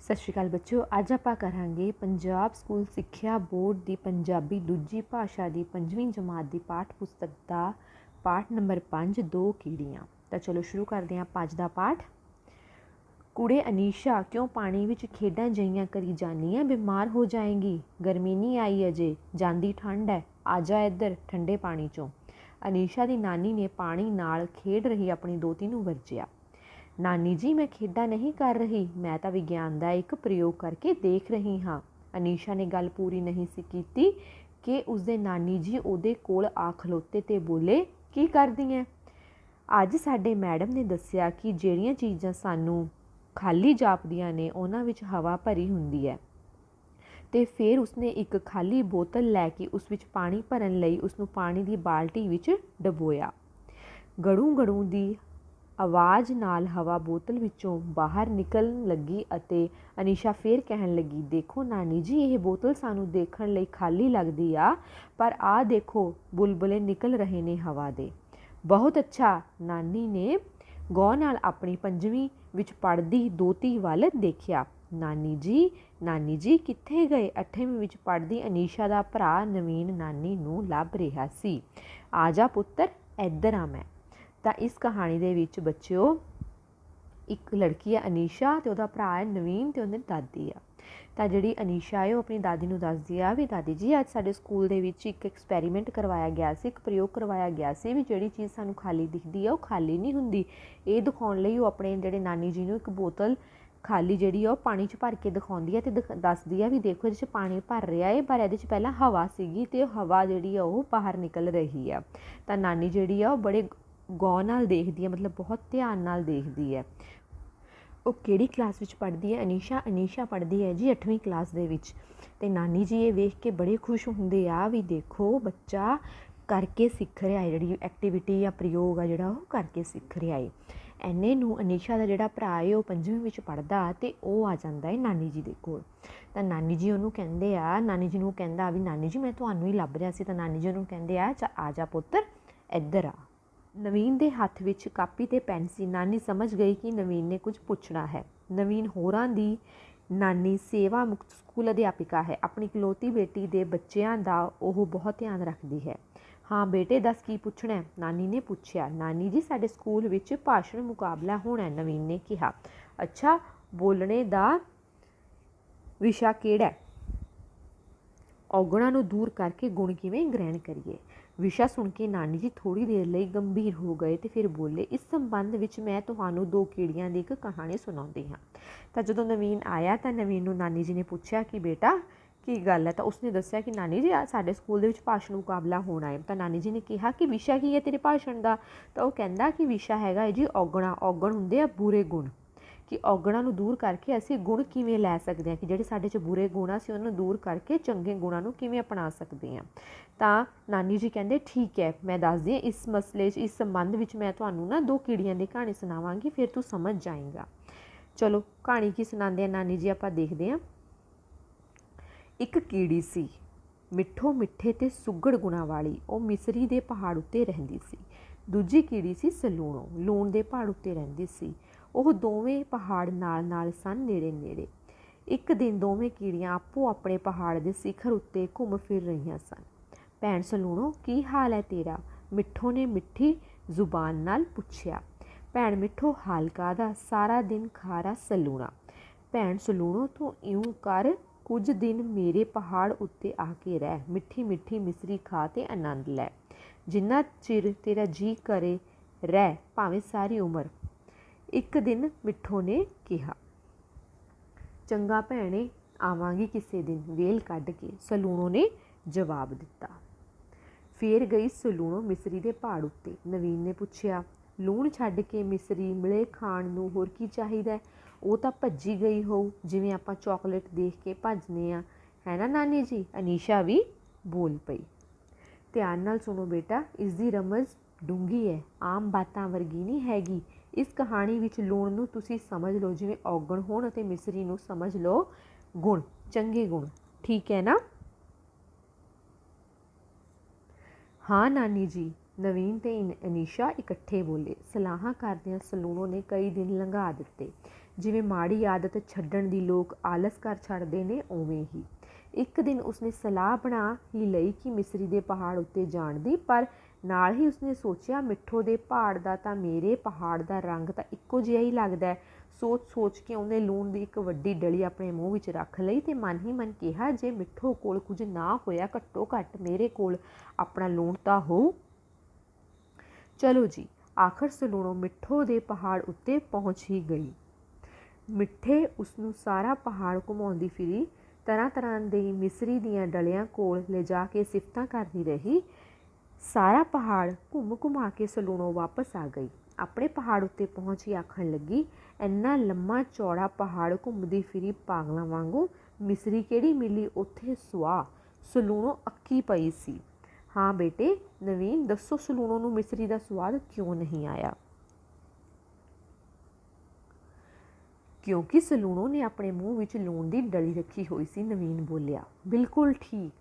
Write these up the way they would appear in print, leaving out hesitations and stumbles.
सत श्री अकाल बच्चों, अज आप करांगे पंजाब स्कूल सिक्ख्या बोर्ड की पंजाबी दूजी भाषा की 5वीं जमात की पाठ पुस्तक का पाठ नंबर 5 दो कीड़ियाँ। तो चलो शुरू करते हैं अज का पाठ। कुड़े अनीशा, क्यों पानी विच खेडां जइयां करी जानी है, बीमार हो जाएगी। गर्मी नहीं आई अजे, जांदी ठंड है, आजा इधर ठंडे पानी चों। अनीशा की नानी ने पानी नाल खेड रही अपनी दोती नूं वरजिया। नानी जी, मैं खेडा नहीं कर रही, मैं तो विज्ञान का एक प्रयोग करके देख रही हाँ। अनीशा ने गल पूरी नहीं सी कीती कि उसके नानी जी उहदे कोल आ खलोते ते बोले, की करदी है। अज साडे मैडम ने दस्सिया कि जिहड़ियां चीज़ां सानू खाली जापदियां ने उन्हां विच हवा भरी हुंदी है। तो फिर उसने एक खाली बोतल लैके उस विच पानी भरन लई उसनूं पानी की बाल्टी विच डबोया। गड़ू गड़ू की आवाज़ नाल हवा बोतल विचों बाहर निकलन लगी अते अनीशा फिर कहन लगी, देखो नानी जी, यह बोतल सानू देखण लई खाली लगदी आ, पर आ देखो बुलबुले निकल रहे ने हवा दे। बहुत अच्छा। नानी ने गौर नाल अपनी 5वीं विच पढ़दी दोती वल देखिया। नानी जी कित्थे गए। 8वीं विच पढ़दी अनीशा दा भरा नवीन नानी नूं लभ रिहा सी। आ जा पुत्तर, इधर आ मैं। तो इस कहानी दे विच बच्चों एक लड़की है अनीशा, तो वह भरा है नवीन, तो उन्हें दादी आ। तो जी अनीशा है वह अपनी दादी नूं दसदी आ भी दादी जी, अज साडे स्कूल दे विच एक एक्सपैरीमेंट करवाया गया सी, एक प्रयोग करवाया गया सी भी जिहड़ी चीज़ सानू खाली दिखदी है वह खाली नहीं हुंदी। ये दिखाउण लई वह अपने जिहड़े नानी जी नूं एक बोतल खाली जिहड़ी आ पानी च भर के दिखाउंदी है ते दसदी है भी देखो इहदे च पानी भर रहा है, पर इहदे च पहलां हवा सीगी ते हवा जिहड़ी आ ओह बाहर निकल रही है। तो नानी जिहड़ी आ बड़े गौर नाल देखदी है, मतलब बहुत ध्यान नाल देखदी है। वो किहड़ी क्लास विच पढ़दी है अनीशा पढ़दी है जी 8वीं क्लास दे विच। ते नानी जी ये वेख के बड़े खुश हुंदे आ भी देखो बच्चा करके सीख रहा है, जिहड़ी एक्टिविटी या प्रयोग आ जिहड़ा वो करके सीख रहा है। इन्ने नूं अनीशा दा जिहड़ा भरा है वो 5वीं विच पढ़दा ते ओह आ जांदा है नानी जी दे कोल। तां नानी जी उहनूं कहंदे आ, नानी जी नूं कहंदा भी नानी जी मैं तुहानूं ही लभ रिहा सी। तां नानी जी उहनूं कहंदे आ जा पुत्तर इधर आ। नवीन के हाथ विच कापी ते पेन सी। नानी समझ गई कि नवीन ने कुछ पूछना है। नवीन होरां दी नानी सेवा मुक्त स्कूल अध्यापिका है, अपनी इकलौती बेटी दे बच्चों का ओह बहुत ध्यान रखती है। हाँ बेटे दस की पूछना है, नानी ने पूछा। नानी जी साडे स्कूल विच भाषण मुकाबला होना है, नवीन ने कहा। अच्छा, बोलने का विशा किहड़ा है? औगणा नूं दूर करके गुण किवें ग्रहण करिए। विशा सुन के नानी जी थोड़ी देर लई गंभीर हो गए तो फिर बोले, इस संबंध विच मैं तुहानूं दो कीड़ियां की एक कहानी सुणाउंदी हाँ। तो जदों नवीन आया तो नवीन नूं नानी जी ने पूछा कि बेटा की गल है। तो उसने दस्सिया कि नानी जी साडे स्कूल दे विच भाषण मुकाबला होना है। तो नानी जी ने कहा कि विशा की है तेरे भाषण का? तो वह कहंदा कि विशा हैगा जी औगणा। औगण हुंदे आ बुरे गुण, कि औगणा नूं दूर करके असीं गुण किवें लै सकदे हां, कि जिहड़े साडे च बुरे गुण आ असीं उहनूं दूर करके चंगे गुणां नूं किवें अपना सकदे हां। तां नानी जी कहंदे ठीक है, मैं दसदी हां इस मसले इस संबंध विच मैं तुहानूं ना दो कीड़ियां दी कहानी सुणावांगी, फिर तू समझ जाएगा। चलो कहानी की सुणांदे आ नानी जी, आपां देखदे हां। एक कीड़ी सी, मिठो मिठे ते सुघड़ गुणां वाली। ਉਹ मिसरी ਦੇ पहाड़ उत्ते रहिंदी सी। दूजी कीड़ी सी सलूणो, लूण ਦੇ पहाड़ उत्ते रहिंदी सी। ਉਹ ਦੋਵੇਂ पहाड़ नाल नाल सन, नेड़े नेड़े। एक दिन दोवें कीड़ियां आपो अपने पहाड़ के सिखर उत्ते घूम फिर रही सन। भैण सलूणो, की हाल है तेरा? मिठो ने मिठी जुबान नाल पुछया। भैण मिठो, हाल कादा? सारा दिन खारा सलूणा। भैण सलूणो, तू इउं कर, कुछ दिन मेरे पहाड़ उत्ते आके रह, मिठी मिठी मिसरी खा ते आनंद लै। जिन्ना चिर तेरा जी करे रह, भावें सारी उम्र। एक दिन मिठो ने कहा। चंगा भैणे, आवांगी किसे दिन वेल कढ के, सलूणो ने जवाब दिता। फिर गई सलूणो मिसरी के पहाड़ उत्ते। नवीन ने पुछया, लूण छड्ड के मिसरी मिले खाण नूं होर की चाहीदा? ਉਹ ਤਾਂ ਭੱਜੀ गई होऊ, जिवें आपां चॉकलेट देख के भजने आ, है ना नानी जी? अनीशा भी बोल पई। ध्यान नाल सुनो बेटा, इसकी रमज डूंगी है, आम बातां वर्गी नहीं हैगी। इस कहानी विच लूण नूं तुसीं समझ लो जिवें औगण होण अते मिसरी नूं समझ लो गुण, चंगे गुण। ठीक है ना? हाँ नानी जी, ਨਵੀਨ ਤੇ ਅਨੀਸ਼ਾ ਇਕੱਠੇ ਬੋਲੇ। ਸਲਾਹਾਂ ਕਰਦਿਆਂ ਸਲੂਣੋ ਨੇ ਕਈ ਦਿਨ ਲੰਘਾ ਦਿੱਤੇ। ਜਿਵੇਂ ਮਾੜੀ ਆਦਤ ਛੱਡਣ ਦੀ ਲੋਕ ਆਲਸ ਕਰ ਛੱਡਦੇ ਨੇ, ਉਵੇਂ ਹੀ ਇੱਕ ਦਿਨ ਉਸਨੇ ਸਲਾਹ ਬਣਾ ਹੀ ਲਈ ਕਿ ਮਿਸਰੀ ਦੇ ਪਹਾੜ ਉੱਤੇ ਜਾਣ ਦੀ, ਪਰ ਨਾਲ ਹੀ ਉਸਨੇ ਸੋਚਿਆ ਮਿੱਠੋ ਦੇ ਪਹਾੜ ਦਾ ਤਾਂ ਮੇਰੇ ਪਹਾੜ ਦਾ ਰੰਗ ਤਾਂ ਇੱਕੋ ਜਿਹਾ ਹੀ ਲੱਗਦਾ ਹੈ। ਸੋਚ ਕੇ ਉਹਨੇ ਲੂਣ ਦੀ ਇੱਕ ਵੱਡੀ ਡਲੀ ਆਪਣੇ ਮੂੰਹ ਵਿੱਚ ਰੱਖ ਲਈ ਤੇ ਮਨ ਹੀ ਮਨ ਕਿਹਾ, ਜੇ ਮਿੱਠੋ ਕੋਲ ਕੁਝ ਨਾ ਹੋਇਆ, ਘੱਟੋ ਘੱਟ ਮੇਰੇ ਕੋਲ ਆਪਣਾ ਲੂਣ ਤਾਂ ਹੋਊ। ਚਲੋ ਜੀ, ਆਖਰ ਸਲੂਣੋ ਮਿੱਠੋ ਦੇ ਪਹਾੜ ਉੱਤੇ ਪਹੁੰਚ ਹੀ ਗਈ। ਮਿੱਠੇ ਉਸਨੂੰ ਸਾਰਾ ਪਹਾੜ ਘੁਮਾਉਂਦੀ ਫਿਰੀ, ਤਰ੍ਹਾਂ ਤਰ੍ਹਾਂ ਦੀ ਮਿਸਰੀ ਦੀਆਂ ਡਲਿਆਂ ਕੋਲ ਲਿਜਾ ਕੇ ਸਿਫਤਾਂ ਕਰਦੀ ਰਹੀ। ਸਾਰਾ ਪਹਾੜ ਘੁਮਾ ਕੇ ਸਲੂਣੋ ਵਾਪਸ ਆ ਗਈ। ਆਪਣੇ ਪਹਾੜ ਉੱਤੇ ਪਹੁੰਚ ਕੇ ਆਖਣ ਲੱਗੀ, ਇੰਨਾ ਲੰਮਾ ਚੌੜਾ ਪਹਾੜ ਘੁੰਮਦੀ ਫਿਰੀ ਪਾਗਲਾਂ ਵਾਂਗੂ, ਮਿਸਰੀ ਕਿਹੜੀ ਮਿਲੀ ਉੱਥੇ ਸੁਆਹ। ਸਲੂਣੋ ਅੱਕੀ ਪਈ ਸੀ। ਹਾਂ ਬੇਟੇ ਨਵੀਨ, ਦੱਸੋ ਸਲੂਣੋ ਨੂੰ ਮਿਸਰੀ ਦਾ ਸਵਾਦ ਕਿਉਂ ਨਹੀਂ ਆਇਆ? ਕਿਉਂਕਿ ਸਲੂਣੋ ਨੇ ਆਪਣੇ ਮੂੰਹ ਵਿੱਚ ਲੂਣ ਦੀ ਡਲੀ ਰੱਖੀ ਹੋਈ ਸੀ, ਨਵੀਨ ਬੋਲਿਆ। ਬਿਲਕੁਲ ਠੀਕ।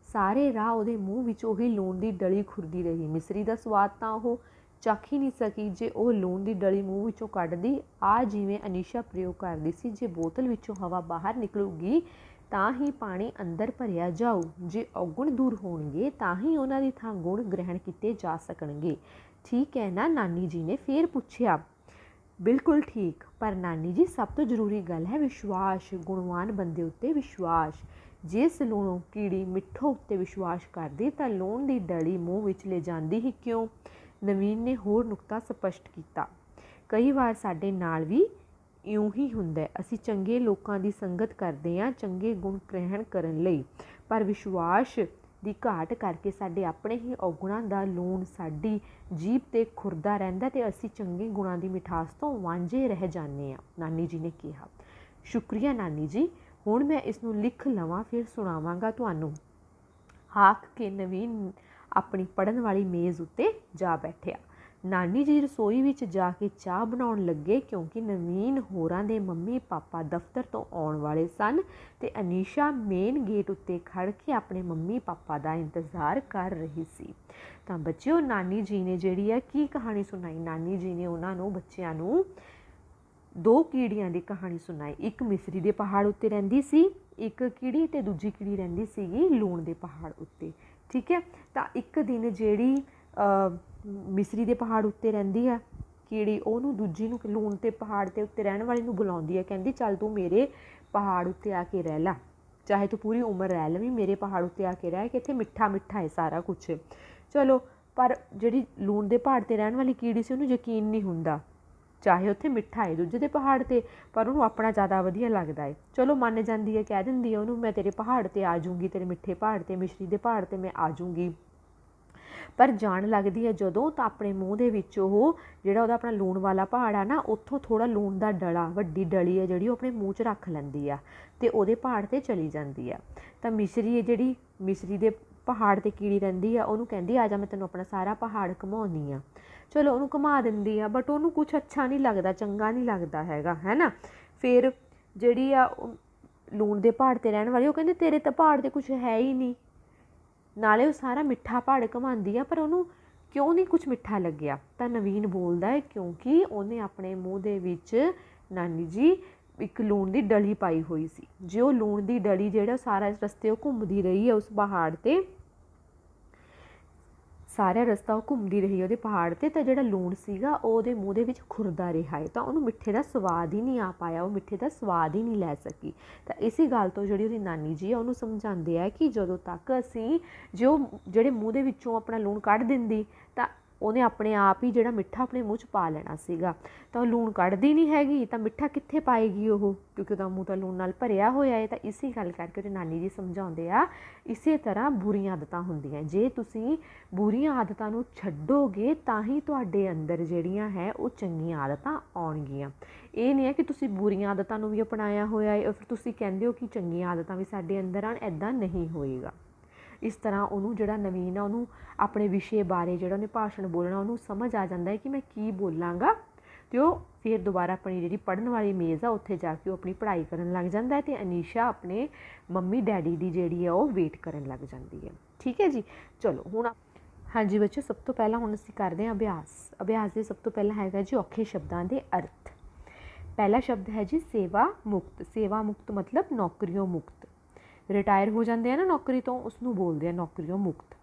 ਸਾਰੇ ਰਾਹ ਉਹਦੇ ਮੂੰਹ ਵਿੱਚ ਉਹੀ ਲੂਣ ਦੀ ਡਲੀ ਖੁਰਦੀ ਰਹੀ। ਮਿਸਰੀ ਦਾ ਸਵਾਦ ਤਾਂ ਉਹ ਚੱਖ ਹੀ ਨਹੀਂ ਸਕੀ ਜੇ ਉਹ ਲੂਣ ਦੀ ਡਲੀ ਮੂੰਹ ਵਿੱਚੋਂ ਕੱਢਦੀ। ਆ ਜਿਵੇਂ ਅਨੀਸ਼ਾ ਪ੍ਰਯੋਗ ਕਰਦੀ ਸੀ, ਜੇ ਬੋਤਲ ਵਿੱਚੋਂ ਹਵਾ ਬਾਹਰ ਨਿਕਲੂਗੀ ਤਾਂ ਹੀ ਪਾਣੀ ਅੰਦਰ ਭਰਿਆ ਜਾਊ। ਜੇ ਔਗੁਣ ਦੂਰ ਹੋਣਗੇ ਤਾਂ ਹੀ ਉਹਨਾਂ ਦੀ ਥਾਂ ਗੁਣ ਗ੍ਰਹਿਣ ਕੀਤੇ ਜਾ ਸਕਣਗੇ। ਠੀਕ ਹੈ ਨਾ? ਨਾਨੀ ਜੀ ਨੇ ਫੇਰ ਪੁੱਛਿਆ। ਬਿਲਕੁਲ ਠੀਕ, ਪਰ ਨਾਨੀ ਜੀ ਸਭ ਤੋਂ ਜ਼ਰੂਰੀ ਗੱਲ ਹੈ ਵਿਸ਼ਵਾਸ, ਗੁਣਵਾਨ ਬੰਦੇ ਉੱਤੇ ਵਿਸ਼ਵਾਸ। ਜੇ ਸਲੂਣੋ ਕੀੜੀ ਮਿੱਠੋ ਉੱਤੇ ਵਿਸ਼ਵਾਸ ਕਰਦੀ ਤਾਂ ਲੂਣ ਦੀ ਡਲੀ ਮੂੰਹ ਵਿੱਚ ਲੈ ਜਾਂਦੀ ਹੀ ਕਿਉਂ? ਨਵੀਨ ਨੇ ਹੋਰ ਨੁਕਤਾ ਸਪਸ਼ਟ ਕੀਤਾ। ਕਈ ਵਾਰ ਸਾਡੇ ਨਾਲ ਵੀ ਇਉਂ ਹੀ ਹੁੰਦਾ। ਅਸੀਂ ਚੰਗੇ ਲੋਕਾਂ ਦੀ ਸੰਗਤ ਕਰਦੇ ਹਾਂ ਚੰਗੇ ਗੁਣ ਗ੍ਰਹਿਣ ਕਰਨ ਲਈ, ਪਰ ਵਿਸ਼ਵਾਸ ਦੀ ਘਾਟ ਕਰਕੇ ਸਾਡੇ ਆਪਣੇ ਹੀ ਔਗੁਣਾਂ ਦਾ ਲੂਣ ਸਾਡੀ ਜੀਭ 'ਤੇ ਖੁਰਦਾ ਰਹਿੰਦਾ ਤੇ ਅਸੀਂ ਚੰਗੇ ਗੁਣਾਂ ਦੀ ਮਿਠਾਸ ਤੋਂ ਵਾਂਝੇ ਰਹਿ ਜਾਂਦੇ ਹਾਂ, ਨਾਨੀ ਜੀ ਨੇ ਕਿਹਾ। ਸ਼ੁਕਰੀਆ ਨਾਨੀ ਜੀ, ਹੁਣ ਮੈਂ ਇਸ ਨੂੰ ਲਿਖ ਲਵਾਂ ਫਿਰ ਸੁਣਾਵਾਂਗਾ ਤੁਹਾਨੂੰ। ਆਖ ਕੇ ਨਵੀਨ ਆਪਣੀ ਪੜ੍ਹਨ ਵਾਲੀ ਮੇਜ਼ ਉੱਤੇ ਜਾ ਬੈਠਿਆ। ਨਾਨੀ ਜੀ ਰਸੋਈ ਵਿੱਚ ਜਾ ਕੇ ਚਾਹ ਬਣਾਉਣ ਲੱਗੇ, ਕਿਉਂਕਿ ਨਵੀਨ ਹੋਰਾਂ ਦੇ ਮੰਮੀ ਪਾਪਾ ਦਫ਼ਤਰ ਤੋਂ ਆਉਣ ਵਾਲੇ ਸਨ ਤੇ ਅਨੀਸ਼ਾ ਮੇਨ ਗੇਟ ਉੱਤੇ ਖੜ੍ਹ ਕੇ ਆਪਣੇ ਮੰਮੀ ਪਾਪਾ ਦਾ ਇੰਤਜ਼ਾਰ ਕਰ ਰਹੀ ਸੀ। ਤਾਂ ਬੱਚਿਓ, ਨਾਨੀ ਜੀ ਨੇ ਜਿਹੜੀ ਹੈ ਕੀ ਕਹਾਣੀ ਸੁਣਾਈ? ਨਾਨੀ ਜੀ ਨੇ ਉਹਨਾਂ ਨੂੰ ਬੱਚਿਆਂ ਨੂੰ ਦੋ ਕੀੜੀਆਂ ਦੀ ਕਹਾਣੀ ਸੁਣਾਈ। ਇੱਕ ਮਿਸਰੀ ਦੇ ਪਹਾੜ ਉੱਤੇ ਰਹਿੰਦੀ ਸੀ ਇੱਕ ਕੀੜੀ, ਤੇ ਦੂਜੀ ਕੀੜੀ ਰਹਿੰਦੀ ਸੀਗੀ ਲੂਣ ਦੇ ਪਹਾੜ ਉੱਤੇ। ਠੀਕ ਹੈ, ਤਾਂ ਇੱਕ ਦਿਨ ਜਿਹੜੀ ਮਿਸਰੀ ਦੇ ਪਹਾੜ ਉੱਤੇ ਰਹਿੰਦੀ ਆ ਕੀੜੀ, ਉਹਨੂੰ ਦੂਜੀ ਨੂੰ ਲੂਣ ਦੇ ਪਹਾੜ ਦੇ ਉੱਤੇ ਰਹਿਣ ਵਾਲੀ ਨੂੰ ਬੁਲਾਉਂਦੀ ਹੈ, ਕਹਿੰਦੀ ਚੱਲ ਤੂੰ ਮੇਰੇ ਪਹਾੜ ਉੱਤੇ ਆ ਕੇ ਰਹਿ ਲਾ, ਚਾਹੇ ਤੂੰ ਪੂਰੀ ਉਮਰ ਰਹਿ ਲਵੀਂ, ਮੇਰੇ ਪਹਾੜ ਉੱਤੇ ਆ ਕੇ ਰਹਿ ਕਿ ਇੱਥੇ ਮਿੱਠਾ ਮਿੱਠਾ ਹੈ ਸਾਰਾ ਕੁਛ। ਚਲੋ, ਪਰ ਜਿਹੜੀ ਲੂਣ ਦੇ ਪਹਾੜ 'ਤੇ ਰਹਿਣ ਵਾਲੀ ਕੀੜੀ ਸੀ ਉਹਨੂੰ ਯਕੀਨ ਨਹੀਂ ਹੁੰਦਾ, ਚਾਹੇ ਉੱਥੇ ਮਿੱਠਾ ਹੈ ਦੂਜੇ ਦੇ ਪਹਾੜ 'ਤੇ, ਪਰ ਉਹਨੂੰ ਆਪਣਾ ਜ਼ਿਆਦਾ ਵਧੀਆ ਲੱਗਦਾ ਹੈ। ਚਲੋ ਮੰਨ ਜਾਂਦੀ ਹੈ, ਕਹਿ ਦਿੰਦੀ ਹੈ ਉਹਨੂੰ, ਮੈਂ ਤੇਰੇ ਪਹਾੜ 'ਤੇ ਆ ਜਾਊਂਗੀ, ਤੇਰੇ ਮਿੱਠੇ ਪਹਾੜ 'ਤੇ, ਮਿਸ਼ਰੀ ਦੇ ਪਹਾੜ 'ਤੇ ਮੈਂ ਆ ਜਾਊਂਗੀ। ਪਰ ਜਾਣ ਲੱਗਦੀ ਹੈ ਜਦੋਂ, ਤਾਂ ਆਪਣੇ ਮੂੰਹ ਦੇ ਵਿੱਚ ਉਹ ਜਿਹੜਾ ਉਹਦਾ ਆਪਣਾ ਲੂਣ ਵਾਲਾ ਪਹਾੜ ਆ ਨਾ, ਉੱਥੋਂ ਥੋੜ੍ਹਾ ਲੂਣ ਦਾ ਡਲਾ, ਵੱਡੀ ਡਲੀ ਹੈ ਜਿਹੜੀ, ਉਹ ਆਪਣੇ ਮੂੰਹ 'ਚ ਰੱਖ ਲੈਂਦੀ ਆ ਅਤੇ ਉਹਦੇ ਪਹਾੜ 'ਤੇ ਚਲੀ ਜਾਂਦੀ ਆ। ਤਾਂ ਮਿਸਰੀ ਜਿਹੜੀ ਮਿਸਰੀ ਦੇ ਪਹਾੜ 'ਤੇ ਕੀੜੀ ਰਹਿੰਦੀ ਆ, ਉਹਨੂੰ ਕਹਿੰਦੀ ਆ ਜਾ ਮੈਂ ਤੈਨੂੰ ਆਪਣਾ ਸਾਰਾ ਪਹਾੜ ਘੁਮਾਉਂਦੀ ਹਾਂ। ਚਲੋ ਉਹਨੂੰ ਘੁਮਾ ਦਿੰਦੀ ਆ, ਬਟ ਉਹਨੂੰ ਕੁਛ ਅੱਛਾ ਨਹੀਂ ਲੱਗਦਾ, ਚੰਗਾ ਨਹੀਂ ਲੱਗਦਾ ਹੈਗਾ, ਹੈ ਨਾ। ਫਿਰ ਜਿਹੜੀ ਆ ਲੂਣ ਦੇ ਪਹਾੜ 'ਤੇ ਰਹਿਣ ਵਾਲੀ, ਉਹ ਕਹਿੰਦੀ ਤੇਰੇ ਤਾਂ ਪਹਾੜ 'ਤੇ ਕੁਛ ਹੈ ਹੀ ਨਹੀਂ, ਨਾਲੇ ਉਹ ਸਾਰਾ ਮਿੱਠਾ ਪਹਾੜ ਘੁਮਾਉਂਦੀ ਆ, ਪਰ ਉਹਨੂੰ ਕਿਉਂ ਨਹੀਂ ਕੁਛ ਮਿੱਠਾ ਲੱਗਿਆ? ਤਾਂ ਨਵੀਨ ਬੋਲਦਾ ਹੈ, ਕਿਉਂਕਿ ਉਹਨੇ ਆਪਣੇ ਮੂੰਹ ਦੇ ਵਿੱਚ ਨਾਨੀ ਜੀ ਇੱਕ ਲੂਣ ਦੀ ਡਲੀ ਪਾਈ ਹੋਈ ਸੀ। ਜੇ ਉਹ ਲੂਣ ਦੀ ਡਲੀ ਜਿਹੜਾ ਸਾਰਾ ਰਸਤੇ ਉਹ ਘੁੰਮਦੀ ਰਹੀ ਹੈ ਉਸ ਪਹਾੜ 'ਤੇ, ਸਾਰਾ ਰਸਤਾ ਉਹ ਘੁੰਮਦੀ ਰਹੀ ਉਹਦੇ ਪਹਾੜ 'ਤੇ, ਤਾਂ ਜਿਹੜਾ ਲੂਣ ਸੀਗਾ ਉਹ ਉਹਦੇ ਮੂੰਹ ਦੇ ਵਿੱਚ ਖੁਰਦਾ ਰਿਹਾ ਹੈ, ਤਾਂ ਉਹਨੂੰ ਮਿੱਠੇ ਦਾ ਸਵਾਦ ਹੀ ਨਹੀਂ ਆ ਪਾਇਆ, ਉਹ ਮਿੱਠੇ ਦਾ ਸਵਾਦ ਹੀ ਨਹੀਂ ਲੈ ਸਕੀ। ਤਾਂ ਇਸੇ ਗੱਲ ਤੋਂ ਜਿਹੜੀ ਉਹਦੀ ਨਾਨੀ ਜੀ ਆ ਉਹਨੂੰ ਸਮਝਾਉਂਦੇ ਆ ਕਿ ਜਦੋਂ ਤੱਕ ਅਸੀਂ ਜਿਹੜੇ ਮੂੰਹ ਦੇ ਵਿੱਚੋਂ ਆਪਣਾ ਲੂਣ ਕੱਢ ਦਿੰਦੀ ਤਾਂ ਉਹਨੇ ਆਪਣੇ ਆਪ ਹੀ ਜਿਹੜਾ ਮਿੱਠਾ ਆਪਣੇ ਮੂੰਹ 'ਚ ਪਾ ਲੈਣਾ ਸੀਗਾ, ਤਾਂ ਉਹ ਲੂਣ ਕੱਢਦੀ ਨਹੀਂ ਹੈਗੀ ਤਾਂ ਮਿੱਠਾ ਕਿੱਥੇ ਪਾਏਗੀ ਉਹ, ਕਿਉਂਕਿ ਉਹਦਾ ਮੂੰਹ ਤਾਂ ਲੂਣ ਨਾਲ ਭਰਿਆ ਹੋਇਆ ਹੈ। ਤਾਂ ਇਸੇ ਗੱਲ ਕਰਕੇ ਉਹਦੀ ਨਾਨੀ ਜੀ ਸਮਝਾਉਂਦੇ ਆ, ਇਸੇ ਤਰ੍ਹਾਂ ਬੁਰੀਆਂ ਆਦਤਾਂ ਹੁੰਦੀਆਂ, ਜੇ ਤੁਸੀਂ ਬੁਰੀਆਂ ਆਦਤਾਂ ਨੂੰ ਛੱਡੋਗੇ ਤਾਂ ਹੀ ਤੁਹਾਡੇ ਅੰਦਰ ਜਿਹੜੀਆਂ ਹੈ ਉਹ ਚੰਗੀਆਂ ਆਦਤਾਂ ਆਉਣਗੀਆਂ। ਇਹ ਨਹੀਂ ਹੈ ਕਿ ਤੁਸੀਂ ਬੁਰੀਆਂ ਆਦਤਾਂ ਨੂੰ ਵੀ ਅਪਣਾਇਆ ਹੋਇਆ ਹੈ ਫਿਰ ਤੁਸੀਂ ਕਹਿੰਦੇ ਹੋ ਕਿ ਚੰਗੀਆਂ ਆਦਤਾਂ ਵੀ ਸਾਡੇ ਅੰਦਰ ਆਉਣ, ਇੱਦਾਂ ਨਹੀਂ ਹੋਏਗਾ। ਇਸ ਤਰ੍ਹਾਂ ਉਹਨੂੰ ਜਿਹੜਾ ਨਵੀਨ ਆ ਉਹਨੂੰ ਆਪਣੇ ਵਿਸ਼ੇ ਬਾਰੇ ਜਿਹੜਾ ਉਹਨੇ ਭਾਸ਼ਣ ਬੋਲਣਾ ਉਹਨੂੰ ਸਮਝ ਆ ਜਾਂਦਾ ਹੈ ਕਿ ਮੈਂ ਕੀ ਬੋਲਾਂਗਾ, ਅਤੇ ਉਹ ਫਿਰ ਦੁਬਾਰਾ ਆਪਣੀ ਜਿਹੜੀ ਪੜ੍ਹਨ ਵਾਲੀ ਮੇਜ਼ ਆ ਉੱਥੇ ਜਾ ਕੇ ਉਹ ਆਪਣੀ ਪੜ੍ਹਾਈ ਕਰਨ ਲੱਗ ਜਾਂਦਾ ਹੈ, ਅਤੇ ਅਨੀਸ਼ਾ ਆਪਣੇ ਮੰਮੀ ਡੈਡੀ ਦੀ ਜਿਹੜੀ ਆ ਉਹ ਵੇਟ ਕਰਨ ਲੱਗ ਜਾਂਦੀ ਹੈ। ਠੀਕ ਹੈ ਜੀ, ਚਲੋ ਹੁਣ हाँ जी बच्चों, सब तो पहला हुण असीं करदे हां अभ्यास दे सब तो पहला हैगा जी औखे शब्दां दे अर्थ। पहला शब्द है जी सेवा मुक्त मतलब नौकरियों मुक्त। रिटायर हो जाते हैं ना नौकरी तो उसनूं बोलते हैं नौकरियों मुक्त।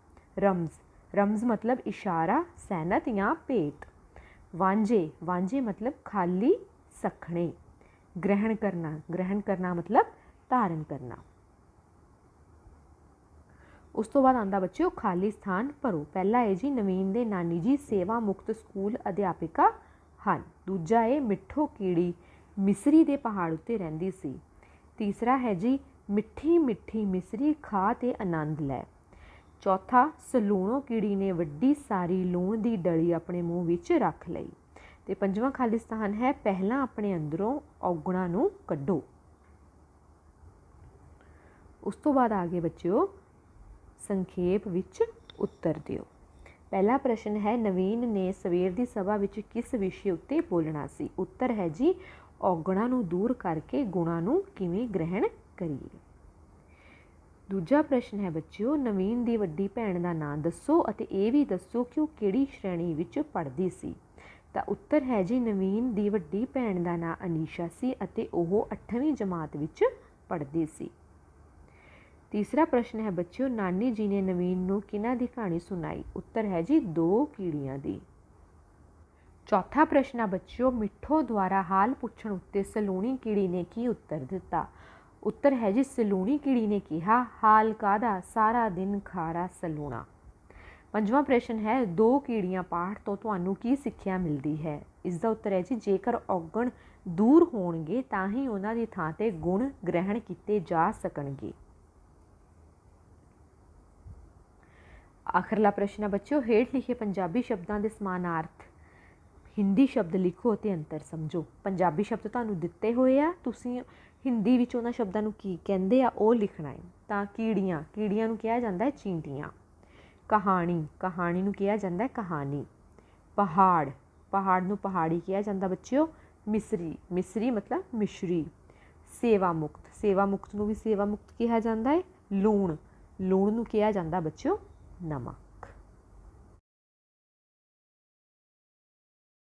रमज़ मतलब इशारा, सैनत या भेत। वांझे मतलब खाली, सखणे। ग्रहण करना मतलब धारण करना। उस तो बाद आंदा बच्चों खाली स्थान भरो। पहला है जी नवीन दे नानी जी सेवा मुक्त स्कूल अध्यापिका हन। दूजा है मिठो कीड़ी मिसरी दे पहाड़ उत्ते रहिंदी सी। तीसरा है जी मिठी मिठी मिसरी खा ते आनंद लै। चौथा सलूणों कीड़ी ने वड्डी सारी लूण दी डली अपने मूँह विच रख लई। ते पंजवां खाली स्थान है पहला अपने अंदरों औगुणा नूं कड्डो। उस तो बाद आ गए बच्चों संखेप विच उत्तर दिओ। पहला प्रश्न है नवीन ने सवेर की सभा विच किस विषय उत्ते बोलना सी। उत्तर है जी औगुणा नूं दूर करके गुणा नूं किवें ग्रहण करिए। दूजा प्रश्न है बच्चों नवीन दी वड्डी भैण दा नाम दसो अते इह भी दसो कि वह किहड़ी श्रेणी विच पढ़दी सी। तां उत्तर है जी नवीन दी वड्डी भैण दा नाम अनीशा सी अते ओह 8वीं जमात विच पढ़दी सी। तीसरा प्रश्न है बच्चों नानी जी ने नवीन नूं किन्हां दी कहानी सुनाई। उत्तर है जी 2 कीड़ियां दी। चौथा प्रश्न है बच्चों मिठो द्वारा हाल पुछण उत्ते सलूणी कीड़ी ने की उत्तर दिता। उत्तर है जी सलूणी कीड़ी ने कहा हाल कादा सारा दिन खारा सलूणा। पंजवां प्रश्न है 2 कीड़ियां पाठ तो तुहानूं की सिੱਖਿਆ मिलती है। इसका उत्तर है जी जेकर औगण दूर होणगे तां ही उन्हां दी थां ते गुण ग्रहण कीते जा सकणगे। आखिरला प्रश्न है बच्चों हेठ लिखे पंजाबी शब्दों के समानार्थ हिंदी शब्द लिखो तो अंतर समझो। पंजाबी शब्द तुहानूं दिते हुए आ तुसीं हिंदी विच उन्हां शब्दां नूं की कहंदे आ ओह लिखना है। तां कीड़ियां नूं कहा जाता है चींटियां। कहानी नूं कहा जाता है कहानी। पहाड़ नूं पहाड़ी कहा जाता बच्चों। मिसरी मतलब मिश्री। सेवा मुक्त नूं भी सेवा मुक्त कहा जाता है। लूण नूं कहा जाता बच्चों नमा।